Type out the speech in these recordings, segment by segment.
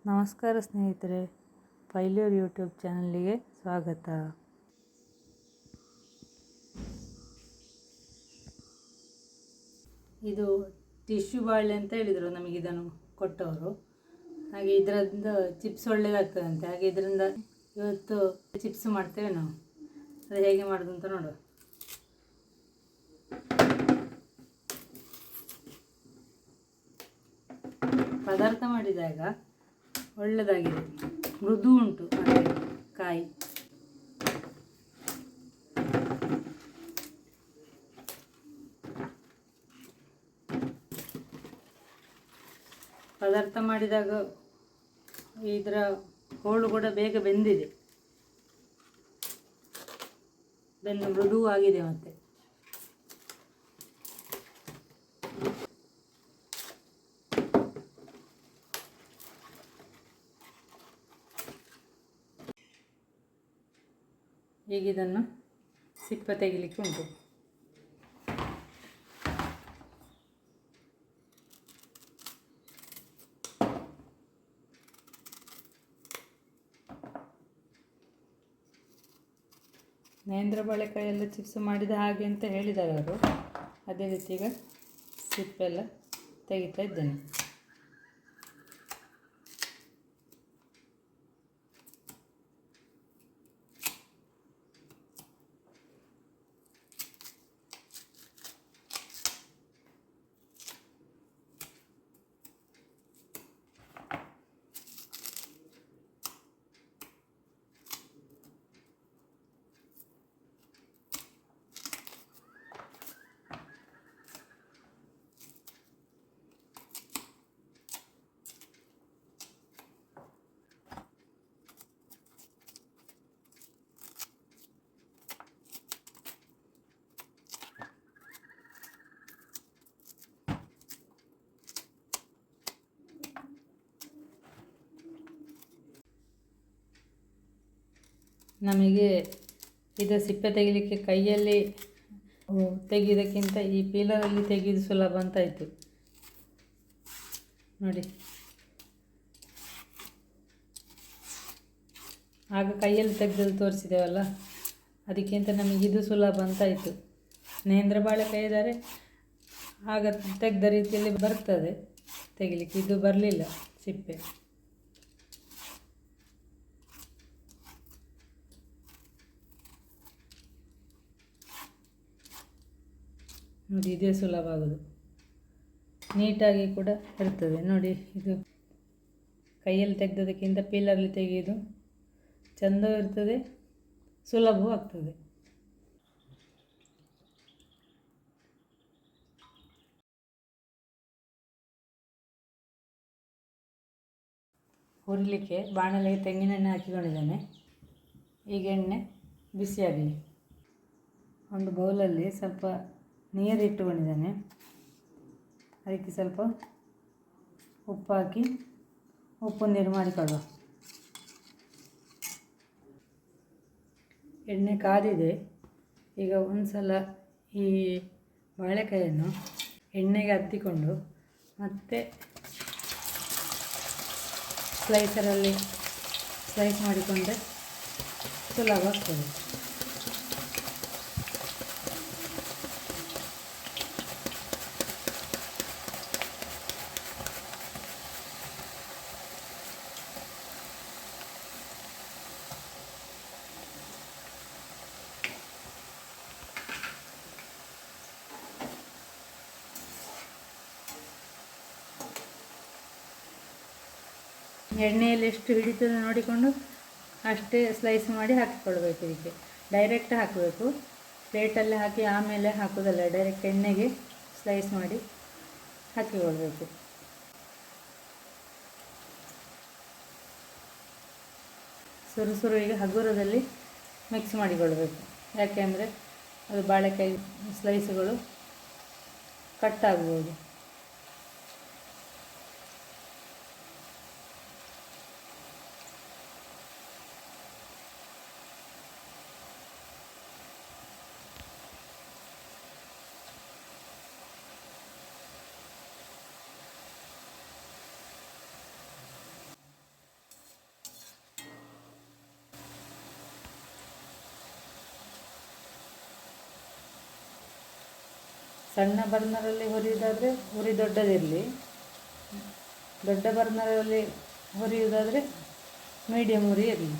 ನಮಸ್ಕಾರ ಸ್ನೇಹಿತರೆ, failure YouTube ಚಾನಲ್ಗೆ ಸ್ವಾಗತ. ಇದು ಟಿಶ್ಯೂ ಬಾಳೆ ಅಂತ ಹೇಳಿದರು ನಮಗೆ ಇದನ್ನು ಕೊಟ್ಟವರು. ಹಾಗೆ ಇದರಿಂದ ಚಿಪ್ಸ್ ಒಳ್ಳೆಯದಾಗ್ತದಂತೆ. ಹಾಗೆ ಇದರಿಂದ ಇವತ್ತು ಚಿಪ್ಸ್ ಮಾಡ್ತೇವೆ ನಾವು. ಅದು ಹೇಗೆ ಮಾಡೋದು ಅಂತ ನೋಡುವ. ಪದಾರ್ಥ ಮಾಡಿದಾಗ ಒಳ್ಳೆಯದಾಗಿದೆ, ಮೃದು ಉಂಟು ಕಾಯಿ. ಪದಾರ್ಥ ಮಾಡಿದಾಗ ಇದರ ಹೋಳು ಕೂಡ ಬೇಗ ಬೆಂದಿದೆ, ಬೆಂದು ಮೃದುವಾಗಿದೆ. ಮತ್ತೆ ಈಗ ಇದನ್ನು ಸಿಪ್ಪೆ ತೆಗಿಲಿಕ್ಕೆ ಉಂಟು. ನೇಂದ್ರ ಬಾಳೆಕಾಯೆಲ್ಲ ಚಿಪ್ಸ್ ಮಾಡಿದ ಹಾಗೆ ಅಂತ ಹೇಳಿದ್ದಾರೆ ಅವರು. ಅದೇ ರೀತಿ ಈಗ ಸಿಪ್ಪೆಲ್ಲ ತೆಗಿತಾ ಇದ್ದೇನೆ. ನಮಗೆ ಇದು ಸಿಪ್ಪೆ ತೆಗಿಲಿಕ್ಕೆ ಕೈಯಲ್ಲಿ ತೆಗೆಯೋದಕ್ಕಿಂತ ಈ ಪೀಲರಲ್ಲಿ ತೆಗೆಯೋದು ಸುಲಭ ಅಂತಾಯಿತು ನೋಡಿ. ಆಗ ಕೈಯಲ್ಲಿ ತೆಗೆದು ತೋರಿಸಿದ್ದೇವಲ್ಲ, ಅದಕ್ಕಿಂತ ನಮಗಿದು ಸುಲಭ ಅಂತಾಯಿತು. ನೇಂದ್ರ ಬಾಳೆಕಾಯಿ ಇದ್ದರೆ ಆಗ ತೆಗೆದ ರೀತಿಯಲ್ಲಿ ಬರ್ತದೆ ತೆಗಿಲಿಕ್ಕೆ, ಇದು ಬರಲಿಲ್ಲ ಸಿಪ್ಪೆ. ನೋಡಿ, ಇದೇ ಸುಲಭ ಆಗೋದು, ನೀಟಾಗಿ ಕೂಡ ಇರ್ತದೆ ನೋಡಿ. ಇದು ಕೈಯಲ್ಲಿ ತೆಗೆದೋದಕ್ಕಿಂತ ಪೀಲರಲ್ಲಿ ತೆಗೆಯೋದು ಚೆಂದವೂ ಇರ್ತದೆ, ಸುಲಭವೂ ಆಗ್ತದೆ. ಹುರಿಲಿಕ್ಕೆ ಬಾಣಲೆಗೆ ತೆಂಗಿನೆಣ್ಣೆ ಹಾಕಿಕೊಂಡಿದ್ದೇನೆ. ಈಗ ಎಣ್ಣೆ ಬಿಸಿಯಾಗಲಿ. ಒಂದು ಬೌಲಲ್ಲಿ ಸ್ವಲ್ಪ ನೀರು ಇಟ್ಟುಕೊಂಡಿದ್ದೇನೆ. ಅದಕ್ಕೆ ಸ್ವಲ್ಪ ಉಪ್ಪು ಹಾಕಿ ಉಪ್ಪು ನೀರು ಮಾಡಿಕೊಳ್ಳುವ. ಎಣ್ಣೆ ಕಾದಿದೆ. ಈಗ ಒಂದು ಸಲ ಈ ಬಾಳೆಕಾಯನ್ನು ಎಣ್ಣೆಗೆ ಹತ್ತಿಕೊಂಡು ಮತ್ತೆ ಸ್ಲೈಸರಲ್ಲಿ ಸ್ಲೈಸ್ ಮಾಡಿಕೊಂಡ್ರೆ ಸುಲಭ ಆಗ್ತದೆ. ಎಣ್ಣೆಯಲ್ಲಿ ಎಷ್ಟು ಹಿಡಿತದೆ ನೋಡಿಕೊಂಡು ಅಷ್ಟೇ ಸ್ಲೈಸ್ ಮಾಡಿ ಹಾಕಿಕೊಳ್ಬೇಕು. ಇದಕ್ಕೆ ಡೈರೆಕ್ಟ್ ಹಾಕಬೇಕು, ಪ್ಲೇಟಲ್ಲಿ ಹಾಕಿ ಆಮೇಲೆ ಹಾಕೋದಲ್ಲ, ಡೈರೆಕ್ಟ್ ಎಣ್ಣೆಗೆ ಸ್ಲೈಸ್ ಮಾಡಿ ಹಾಕಿಕೊಳ್ಬೇಕು. ಸುರು ಈಗ ಹಗುರದಲ್ಲಿ ಮಿಕ್ಸ್ ಮಾಡಿಕೊಳ್ಬೇಕು. ಯಾಕೆಂದರೆ ಅದು ಬಾಳೆಕಾಯಿ ಸ್ಲೈಸ್ಗಳು ಕಟ್ಟಾಗ್ಬೋದು. ಸಣ್ಣ ಬರ್ನರಲ್ಲಿ ಹುರಿಯೋದಾದರೆ ಉರಿ ದೊಡ್ಡದಿರಲಿ, ದೊಡ್ಡ ಬರ್ನರಲ್ಲಿ ಹುರಿಯೋದಾದರೆ ಮೀಡಿಯಮ್ ಉರಿ ಇರಲಿ.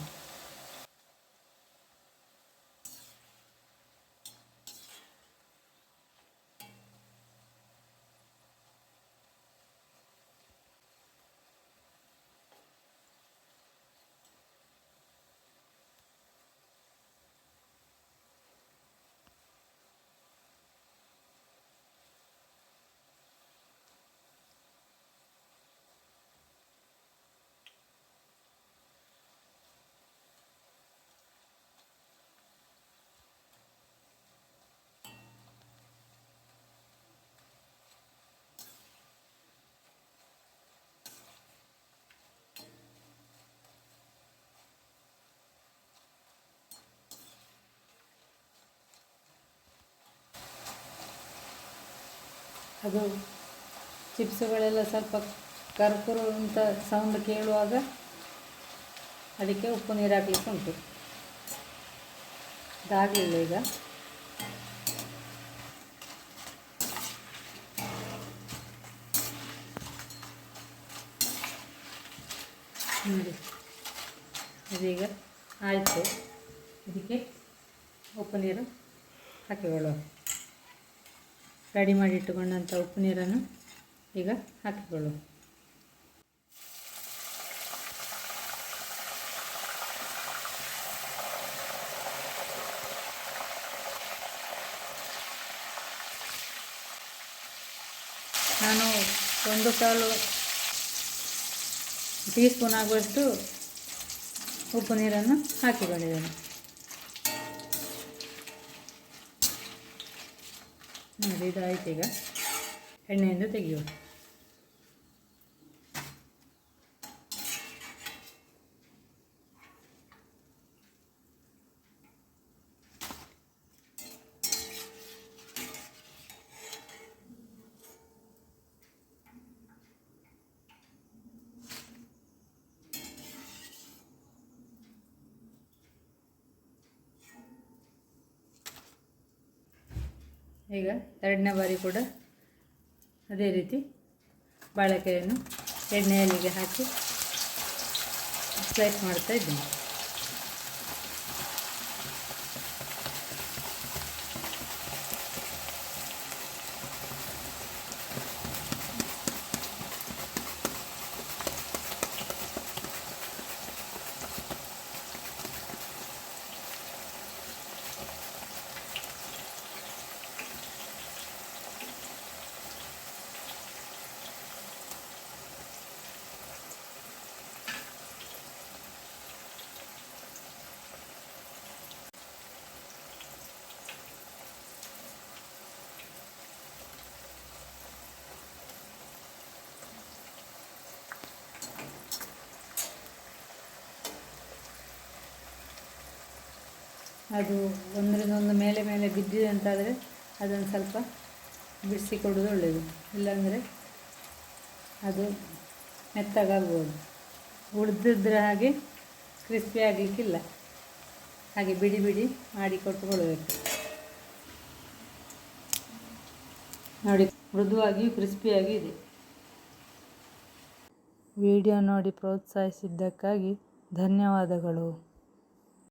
ಅದು ಚಿಪ್ಸುಗಳೆಲ್ಲ ಸ್ವಲ್ಪ ಕರ್ಕುರು ಅಂತ ಸೌಂಡ್ ಕೇಳುವಾಗ ಅದಕ್ಕೆ ಉಪ್ಪು ನೀರು ಹಾಕಲಿಕ್ಕೆ ಉಂಟು. ಇದಾಗಲಿಲ್ಲ ಈಗ. ನೋಡಿ, ಇದೀಗ ಆಯಿತು. ಇದಕ್ಕೆ ಉಪ್ಪು ನೀರು ಹಾಕಿಕೊಳ್ಳುವ. ರೆಡಿ ಮಾಡಿ ಇಟ್ಟುಕೊಂಡಂಥ ಉಪ್ಪು ನೀರನ್ನು ಈಗ ಹಾಕಿಕೊಳ್ಳುವ. ನಾನು 1/4 ಟೀ ಸ್ಪೂನ್ ಆಗುವಷ್ಟು ಉಪ್ಪು ನೀರನ್ನು ಹಾಕಿಕೊಂಡಿದ್ದೇನೆ. ನೋಡಿ, ಇದಾಯ್ತು. ಈಗ ಎಣ್ಣೆಯಿಂದ ತೆಗೆಯುವ. ಈಗ ಎರಡನೇ ಬಾರಿ ಕೂಡ ಅದೇ ರೀತಿ ಬಾಳೆಕಾಯಿಯನ್ನು ಎಣ್ಣೆಯಲ್ಲಿಗೆ ಹಾಕಿ ಸ್ಲೈಸ್ ಮಾಡ್ತಾ ಇದ್ದೀನಿ. ಅದು ಒಂದರಿಂದೊಂದು ಮೇಲೆ ಮೇಲೆ ಬಿದ್ದಿದೆ ಅಂತಾದರೆ ಅದನ್ನು ಸ್ವಲ್ಪ ಬಿಡಿಸಿ ಕೊಡೋದು ಒಳ್ಳೆಯದು. ಇಲ್ಲಾಂದರೆ ಅದು ಮೆತ್ತಗಾಗ್ಬೋದು. ಉಳಿದಿದ್ರೆ ಹಾಗೆ ಕ್ರಿಸ್ಪಿ ಆಗಲಿಕ್ಕಿಲ್ಲ. ಹಾಗೆ ಬಿಡಿ ಬಿಡಿ ಮಾಡಿ ಕೊಟ್ಟುಕೊಳ್ಬೇಕು. ನೋಡಿ, ಮೃದುವಾಗಿಯೂ ಕ್ರಿಸ್ಪಿಯಾಗಿ ಇದೆ. ವಿಡಿಯೋ ನೋಡಿ ಪ್ರೋತ್ಸಾಹಿಸಿದ್ದಕ್ಕಾಗಿ ಧನ್ಯವಾದಗಳು.